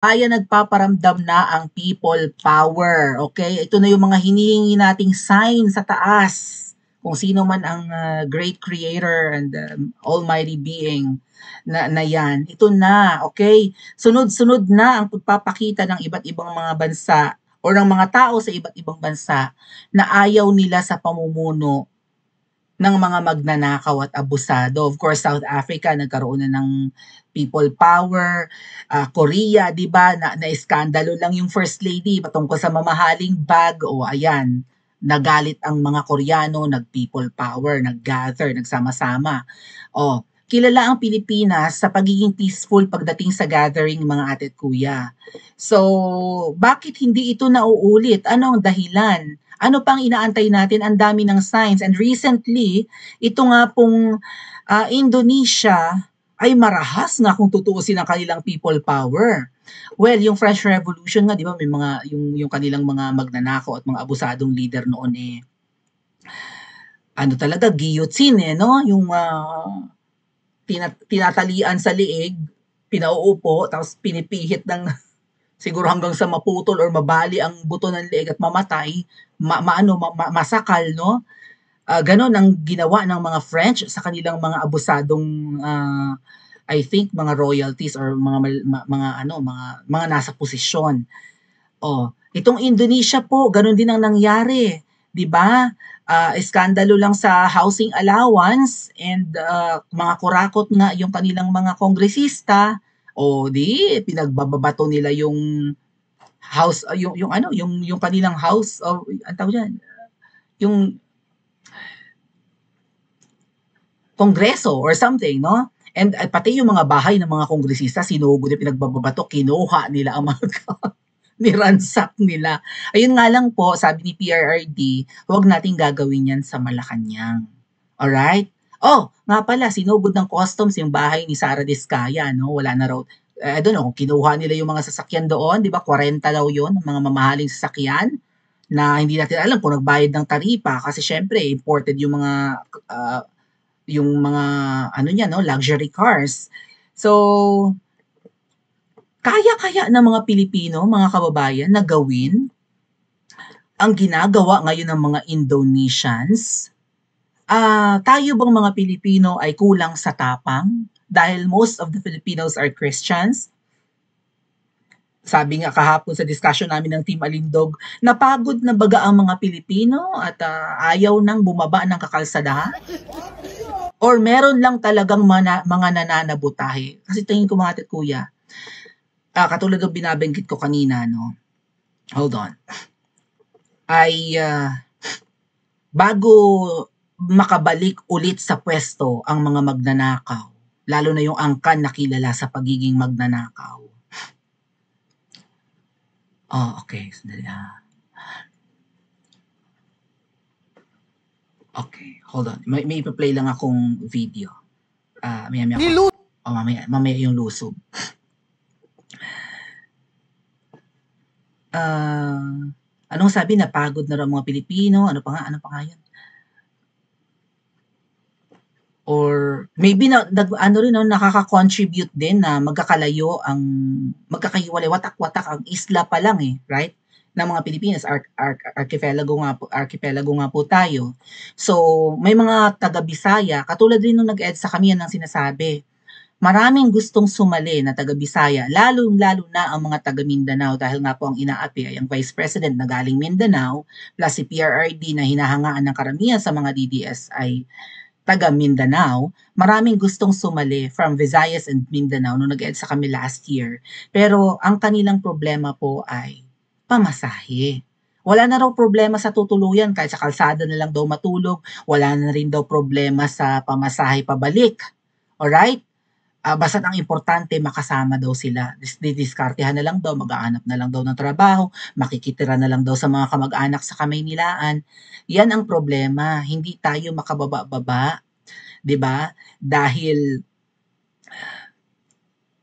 Kaya nagpaparamdam na ang people power, okay? Ito na yung mga hinihingi nating sign sa taas. Kung sino man ang great creator and almighty being na yan. Ito na, okay? Sunod-sunod na ang pagpapakita ng iba't ibang mga bansa o ng mga tao sa iba't ibang bansa na ayaw nila sa pamumuno ng mga magnanakaw at abusado. Of course, South Africa nagkaroon na ng people power, Korea, 'di ba, na iskandalo lang yung first lady patungkol sa mamahaling bag. O ayan, nagalit ang mga Koreano, nag-people power, nag-gather, nagsama-sama. O, kilala ang Pilipinas sa pagiging peaceful pagdating sa gathering mga ate at kuya. So, bakit hindi ito nauulit? Ano ang dahilan? Ano pang inaantay natin? Ang dami ng signs. And recently, ito nga pong Indonesia ay marahas nga kung tutuusin ang kanilang people power. Well, yung French Revolution nga, di ba, may mga, yung kanilang mga magnanakaw at mga abusadong leader noon ano talaga, guillotine no? Yung tinatalian sa liig, pinauupo, tapos pinipihit ng siguro hanggang sa maputol or mabali ang buto ng leeg at mamatay, masakal, no? Ganon ang ginawa ng mga French sa kanilang mga abusadong I think mga royalties or mga ano mga nasa posisyon. Oh, itong Indonesia po, ganun din ang nangyari, 'di ba? Iskandalo lang sa housing allowance and mga kurakot nga yung kanilang mga kongresista. O di pinagbababato nila yung house yung ano yung kanilang house of ang tawag diyan yung kongreso or something, no? And pati yung mga bahay ng mga kongresista sinugod din pinagbababato, kinuha nila ang mga niransak nila. Ayun nga lang po, sabi ni PRRD, huwag nating gagawin yan sa Malacanang. Alright? Oh, nga pala, sinugod ng customs yung bahay ni Sara Diskaya, no? Wala na raw. I don't know, kinuha nila yung mga sasakyan doon, di ba? 40 daw yun, mga mamahaling sasakyan na hindi natin alam kung nagbayad ng taripa kasi syempre imported uh, yung mga ano niya no, luxury cars. So, kaya-kaya ng mga Pilipino, mga kababayan, na gawin ang ginagawa ngayon ng mga Indonesians? Tayo bang mga Pilipino ay kulang sa tapang? Dahil most of the Filipinos are Christians. Sabi nga kahapon sa discussion namin ng Team Alindog, napagod na baga ang mga Pilipino at ayaw nang bumaba ng kakalsadahan? Or meron lang talagang mga nananabutahe? Kasi tingin ko mga ate at kuya, katulad ng binabanggit ko kanina, no? Hold on. Ay bago makabalik ulit sa pwesto ang mga magnanakaw, lalo na yung angkan na kilala sa pagiging magnanakaw. Oh, okay. Sandali Okay, hold on. May ipa-play lang akong video. Maya-maya ko. Oh, mamaya yung lusob. Anong sabi, napagod na raw mga Pilipino? Ano pa nga yun? Or maybe ano rin no, nakaka-contribute din na magkakahiwalay, watak-watak ang isla pa lang right? Ng mga Pilipinas, archipelago nga po tayo. So, may mga taga-Bisaya, katulad rin nung nag-EDSA kami yan ang sinasabi. Maraming gustong sumali na taga-Bisaya, lalong-lalo na ang mga taga-Mindanao dahil nga po ang inaapi ay ang Vice President na galing Mindanao plus si PRRD na hinahangaan ng karamihan sa mga DDS ay taga Mindanao, maraming gustong sumali from Visayas and Mindanao nung nag-EDSA kami last year. Pero ang kanilang problema po ay pamasahe. Wala na raw problema sa tutuluyan kahit sa kalsada na lang daw matulog. Wala na rin daw problema sa pamasahe pabalik. Alright? Basta't ang importante makasama daw sila. Didiskartehan na lang daw, mag-aanap na lang daw ng trabaho, makikitira na lang daw sa mga kamag-anak sa Kamaynilaan. Yan ang problema, hindi tayo makababa-baba, 'di ba? Dahil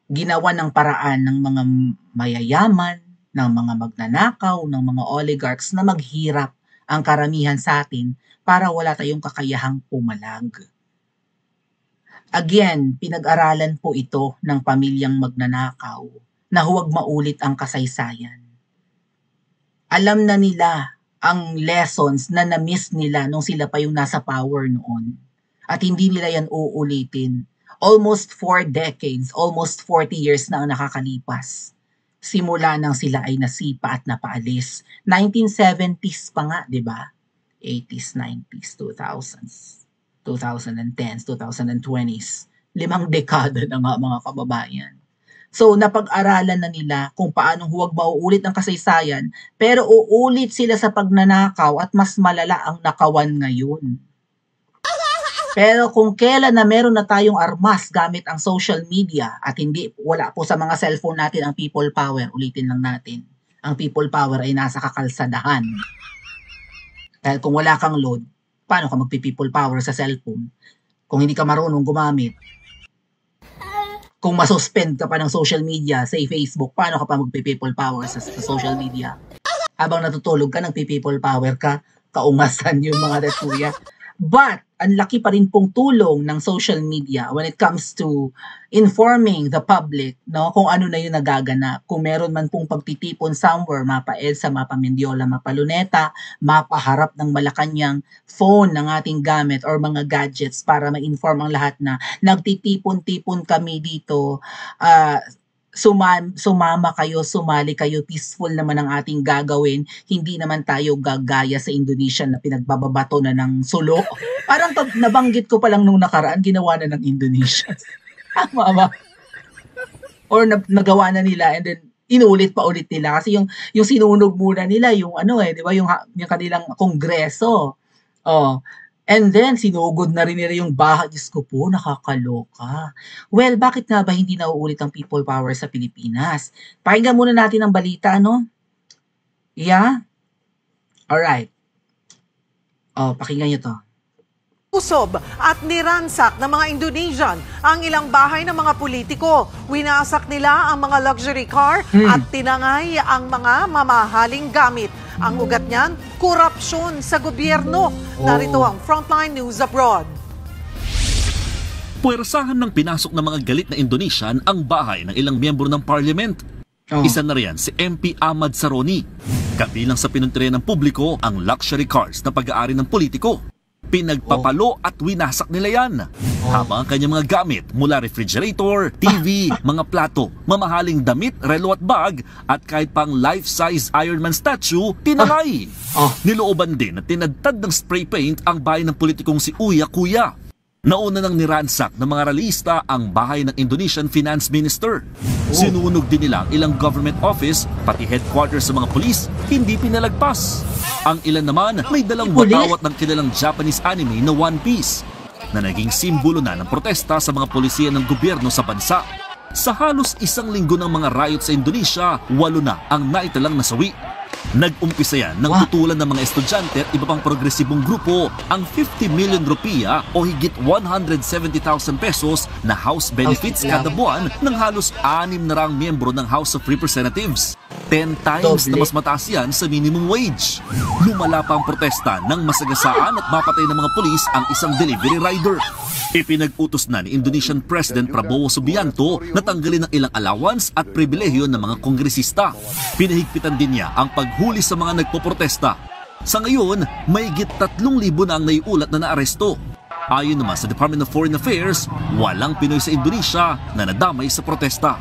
ginawa ng paraan ng mga mayayaman, ng mga magnanakaw, ng mga oligarchs na maghirap ang karamihan sa atin para wala tayong kakayahang pumalag. Again, pinag-aralan po ito ng pamilyang magnanakaw na huwag maulit ang kasaysayan. Alam na nila ang lessons na na-miss nila nung sila pa yung nasa power noon. At hindi nila yan uulitin. Almost 4 decades, almost 40 years na ang nakakalipas. Simula nang sila ay nasipa at napaalis. 1970s pa nga, di ba? 80s, 90s, 2000s, 2010s, 2020s. 5 dekada na nga mga kababayan. So, napag-aralan na nila kung paano huwag mauulit ang kasaysayan, pero uulit sila sa pagnanakaw at mas malala ang nakawan ngayon. Pero kung kailan na meron na tayong armas gamit ang social media at wala po sa mga cellphone natin ang people power, ulitin lang natin, ang people power ay nasa kakalsadahan. Dahil kung wala kang load, paano ka magpi-people power sa cellphone? Kung hindi ka marunong gumamit, kung masuspend ka pa ng social media, say Facebook, paano ka pa magpi-people power sa social media? Habang natutulog ka, nagpi-people power ka, kaungasan yung mga kuya. But, ang laki pa rin pong tulong ng social media when it comes to informing the public, no, kung ano na yung nagaganap. Kung meron man pong pagtitipon somewhere, mapa EDSA, mapa Mendiola, mapa Luneta, mapaharap ng Malacanang, phone ng ating gamit or mga gadgets para ma-inform ang lahat na nagtitipon-tipon kami dito, sumama kayo, sumali kayo, peaceful naman ang ating gagawin. Hindi naman tayo gagaya sa Indonesia na pinagbababato na ng sulo. Parang pag nabanggit ko pa lang nung nakaraan, ginawa na ng Indonesia. Tama ba? Or nagawa na nila and then inulit pa ulit nila. Kasi yung sinunog muna nila, yung di ba, yung kanilang kongreso. Oh. And then, sinugod na rin nila yung bahay. Diyos ko po, nakakaloka. Well, bakit nga ba hindi nauulit ang people power sa Pilipinas? Pakinggan muna natin ang balita, no? Yeah? Alright. Pakinggan nyo to. Usob at niransak ng mga Indonesian ang ilang bahay ng mga politiko. Winasak nila ang mga luxury car at tinangay ang mga mamahaling gamit. Ang ugat niyan, korupsyon sa gobyerno. Narito ang Frontline News Abroad. Puwersahan ng pinasok ng mga galit na Indonesian ang bahay ng ilang miyembro ng parliament. Isa na riyan si MP Ahmad Saroni. Kabilang sa pinuntirya ng publiko ang luxury cars na pag-aari ng politiko. Pinagpapalo at winasak nila yan. Habang ang kanyang mga gamit mula refrigerator, TV, mga plato, mamahaling damit, relo at bag, at kahit pang life-size Iron Man statue, tinangay. Nilooban din at tinadtad ng spray paint ang bahay ng politikong si Uya Kuya. Nauna nang niransak ng mga realista ang bahay ng Indonesian Finance Minister. Sinunog din nila ang ilang government office, pati headquarters sa mga pulis, hindi pinalagpas. Ang ilan naman may dalang watawat ng kilalang Japanese anime na One Piece, na naging simbolo na ng protesta sa mga polisiya ng gobyerno sa bansa. Sa halos 1 linggo ng mga riot sa Indonesia, 8 na ang naitalang nasawi. Nag-umpisa yan ng tutulan ng mga estudyante at iba pang progresibong grupo ang 50 million rupiya o higit 170,000 pesos na house benefits kada buwan ng halos 6 na miyembro ng House of Representatives. 10 times na mas mataas yan sa minimum wage. Lumala pa ang protesta ng masagasaan at mapatay ng mga pulis ang isang delivery rider. Ipinag-utos na ni Indonesian President Prabowo Subianto na tanggalin ang ilang allowance at pribilehiyo ng mga kongresista. Pinahigpitan din niya ang paghuli sa mga nagpoprotesta. Sa ngayon, mahigit 3,000 na ang naiulat na naaresto. Ayon naman sa Department of Foreign Affairs, walang Pinoy sa Indonesia na nadamay sa protesta.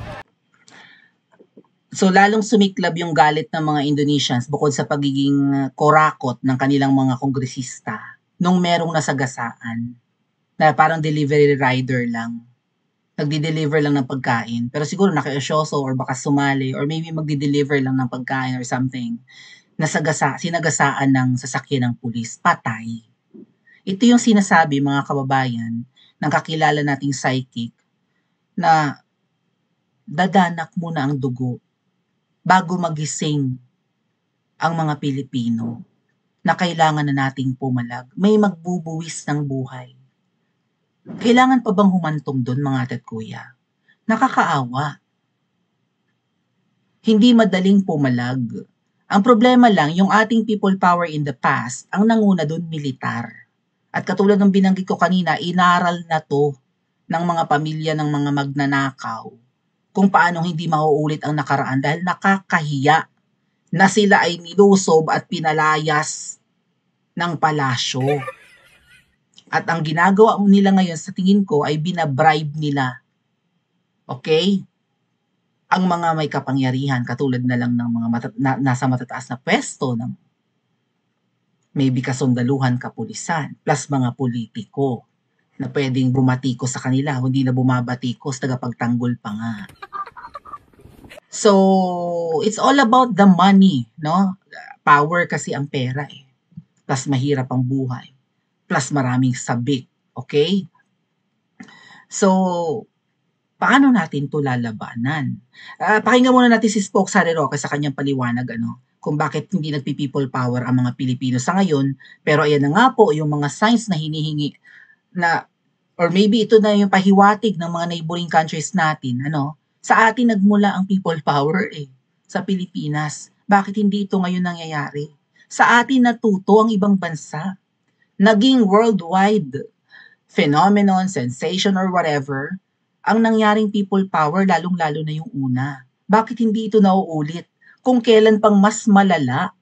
So lalong sumiklab yung galit ng mga Indonesians bukod sa pagiging korakot ng kanilang mga kongresista nung merong nasagasaan na parang delivery rider lang. Nagdi-deliver lang ng pagkain. Pero siguro nakiusyoso or baka sumali or maybe magdi-deliver lang ng pagkain or something. Sinagasaan ng sasakyan ng pulis. Patay. Ito yung sinasabi mga kababayan ng kakilala nating psychic na dadanak muna ang dugo bago magising ang mga Pilipino na kailangan na nating pumalag. May magbubuwis ng buhay. Kailangan pa bang humantong doon mga ate at kuya? Nakakaawa. Hindi madaling pumalag. Ang problema lang, yung ating people power in the past, ang nanguna doon militar. At katulad ng binanggit ko kanina, inaral na to ng mga pamilya ng mga magnanakaw kung paano hindi mauulit ang nakaraan dahil nakakahiya na sila ay nilusob at pinalayas ng palasyo. At ang ginagawa nila ngayon sa tingin ko ay binabribe nila. Okay? Ang mga may kapangyarihan katulad na lang ng mga nasa matataas na pwesto ng maybe kasundaluhan, kapulisan, plus mga politiko na pwedeng bumatikos sa kanila, hindi na bumabatikos, tagapagtanggol pa nga. So, it's all about the money, no? Power kasi ang pera eh. Plus mahirap ang buhay. Plus maraming sabik, okay? So, paano natin to lalabanan? Pakinggan muna natin si Spokesman Roque sa kanyang paliwanag, kung bakit hindi nagpi-people power ang mga Pilipino sa ngayon. Pero ayan na nga po, yung mga signs na hinihingi na, or maybe ito na yung pahiwatig ng mga neighboring countries natin, sa atin nagmula ang people power sa Pilipinas. Bakit hindi ito ngayon nangyayari? Sa atin natuto ang ibang bansa. Naging worldwide phenomenon, sensation, or whatever, ang nangyaring people power, lalong-lalo na yung una. Bakit hindi ito nauulit? Kung kailan pang mas malala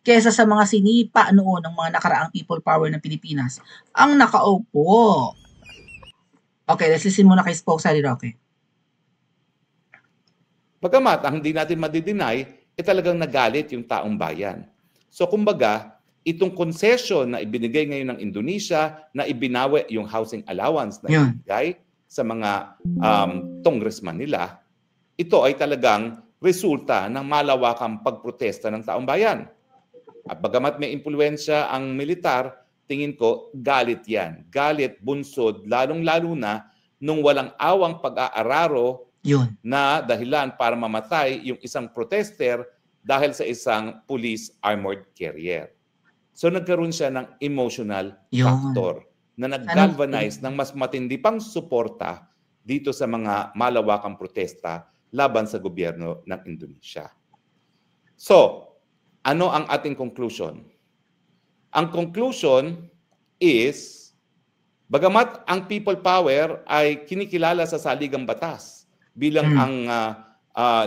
kesa sa mga sinipa noon ng mga nakaraang people power ng Pilipinas ang nakaupo. Okay, let's listen muna kay Spokesman Roque. Bagamat ang hindi natin madideny, talagang nagalit yung taong bayan. So kumbaga, itong concession na ibinigay ngayon ng Indonesia na ibinawi yung housing allowance na ibinigay sa mga congressman nila, ito ay talagang resulta ng malawakang pagprotesta ng taong bayan. At bagamat may impluwensya ang militar, tingin ko galit yan. Galit, bunsod, lalong-lalo na nung walang awang pag-aararo na dahilan para mamatay yung isang protester dahil sa isang police armored carrier. So nagkaroon siya ng emotional factor na nag-galvanize ng mas matindi pang suporta dito sa mga malawakang protesta laban sa gobyerno ng Indonesia. So, ano ang ating conclusion? Ang conclusion is, bagamat ang people power ay kinikilala sa saligang batas bilang ang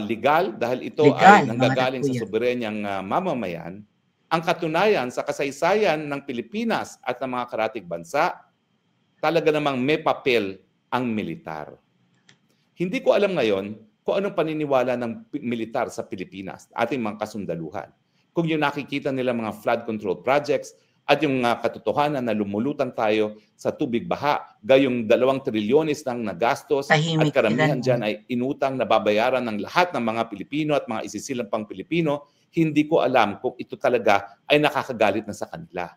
legal dahil ito ay nanggagaling sa soberenyang mamamayan, ang katunayan sa kasaysayan ng Pilipinas at ng mga karatig bansa, talaga namang may papel ang militar. Hindi ko alam ngayon kung anong paniniwala ng militar sa Pilipinas, ating mga kasundaluhan. Kung yung nakikita nila mga flood control projects at yung katotohanan na lumulutang tayo sa tubig baha, gayong 2 trilyones nang nagastos at karamihan dyan ay inutang na babayaran ng lahat ng mga Pilipino at mga isisilampang Pilipino, hindi ko alam kung ito talaga ay nakakagalit na sa kanila.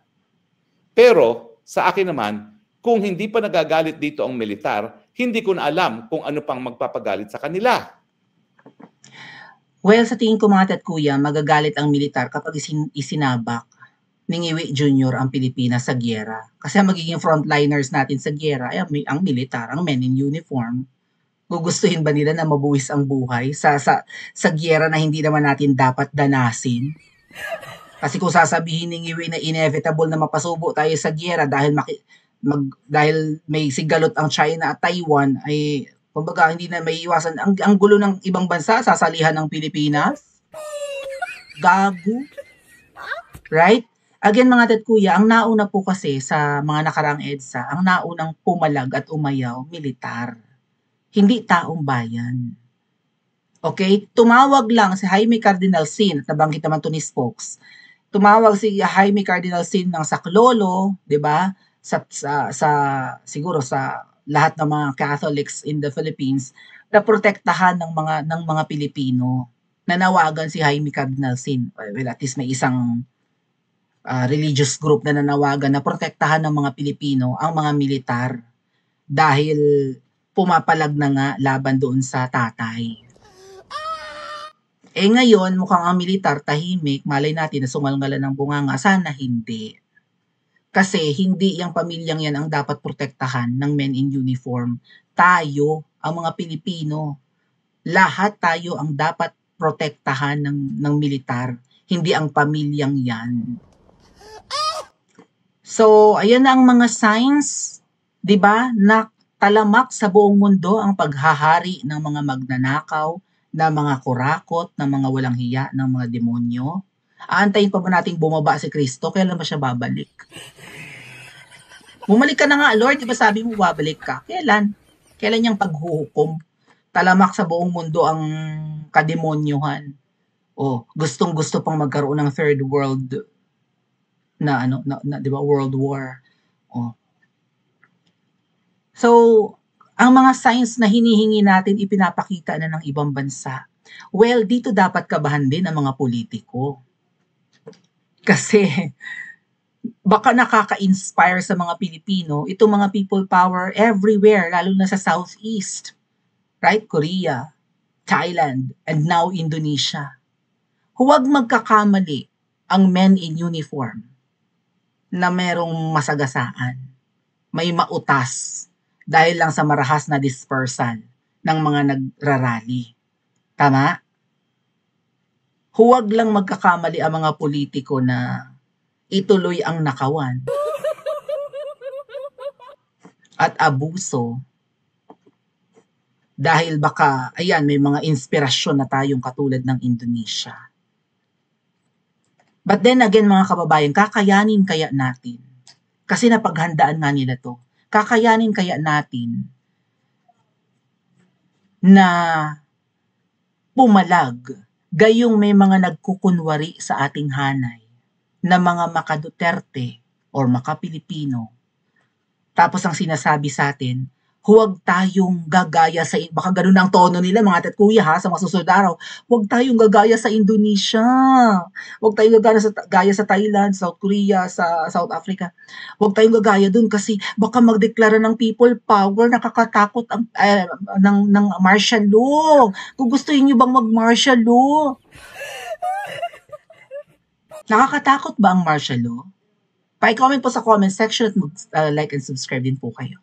Pero sa akin naman, kung hindi pa nagagalit dito ang militar, hindi ko na alam kung ano pang magpapagalit sa kanila. Well, sa tingin ko mga tatkuya, magagalit ang militar kapag isinabak ni Ngiwi Jr. ang Pilipinas sa gyera. Kasi ang magiging frontliners natin sa gyera ay ang militar, ang men in uniform. Gugustuhin ba nila na mabuwis ang buhay sa gyera na hindi naman natin dapat danasin? Kasi kung sasabihin ni Ngiwi na inevitable na mapasubo tayo sa gyera dahil may sigalot ang China at Taiwan, ay kumbaga hindi na may iwasan. Ang gulo ng ibang bansa, sasalihan ng Pilipinas. Gago. Right? Again mga tatkuya, ang nauna po kasi sa mga nakaraang EDSA, ang naunang pumalag at umayaw, militar. Hindi taong bayan. Okay? Tumawag lang si Jaime Cardinal Sin, at nabanggit naman to ni Spokes. Tumawag si Jaime Cardinal Sin ng saklolo, 'di ba? Siguro sa lahat ng mga Catholics in the Philippines na protektahan ng mga Pilipino. Nanawagan si Jaime Cardinal Sin. Well, at least may isang religious group na nanawagan na protektahan ng mga Pilipino ang mga militar dahil pumapalag na nga laban doon sa tatay. Ngayon, mukhang ang militar tahimik, malay natin na sumalngalan ng bunganga, sana hindi. Kasi hindi yung pamilyang yan ang dapat protektahan ng men in uniform. Tayo, ang mga Pilipino, lahat tayo ang dapat protektahan ng militar, hindi ang pamilyang yan. So, ayan na ang mga signs, 'di ba, na talamak sa buong mundo ang paghahari ng mga magnanakaw, ng mga kurakot, ng mga walang hiya, ng mga demonyo. Aantayin pa ba nating bumaba si Kristo? Kailan ba siya babalik? Bumalik ka na nga, Lord. Di ba sabi mo babalik ka? Kailan? Kailan niyang paghuhukom? Talamak sa buong mundo ang kademonyuhan. O, gustong-gusto pang magkaroon ng third world na di ba, world war. O. So, ang mga signs na hinihingi natin ipinapakita na ng ibang bansa. Well, dito dapat kabahan din ang mga politiko. Kasi baka nakaka-inspire sa mga Pilipino itong mga people power everywhere, lalo na sa Southeast. Right? Korea, Thailand, and now Indonesia. Huwag magkakamali ang men in uniform na merong masagasaan, may mautas, dahil lang sa marahas na dispersal ng mga nagrarally. Tama? Huwag lang magkakamali ang mga politiko na ituloy ang nakawan at abuso dahil baka, ayan, may mga inspirasyon na tayong katulad ng Indonesia. But then again, mga kababayan, kakayanin kaya natin? Kasi napaghandaan nga nila to. Kakayanin kaya natin na pumalag gayong may mga nagkukunwari sa ating hanay na mga maka-Duterte or maka-Pilipino. Tapos ang sinasabi sa atin, huwag tayong gagaya sa, baka ganun ang tono nila mga tatkuya ha, sa mga susunod araw, huwag tayong gagaya sa Indonesia, huwag tayong gagaya sa Thailand, South Korea, sa South Africa, huwag tayong gagaya dun kasi baka magdeklara ng people power, nakakatakot ang, ng martial law. Gugustuhin nyo bang mag-martial law? Nakakatakot ba ang martial law? Pa-comment po sa comment section at like and subscribe din po kayo.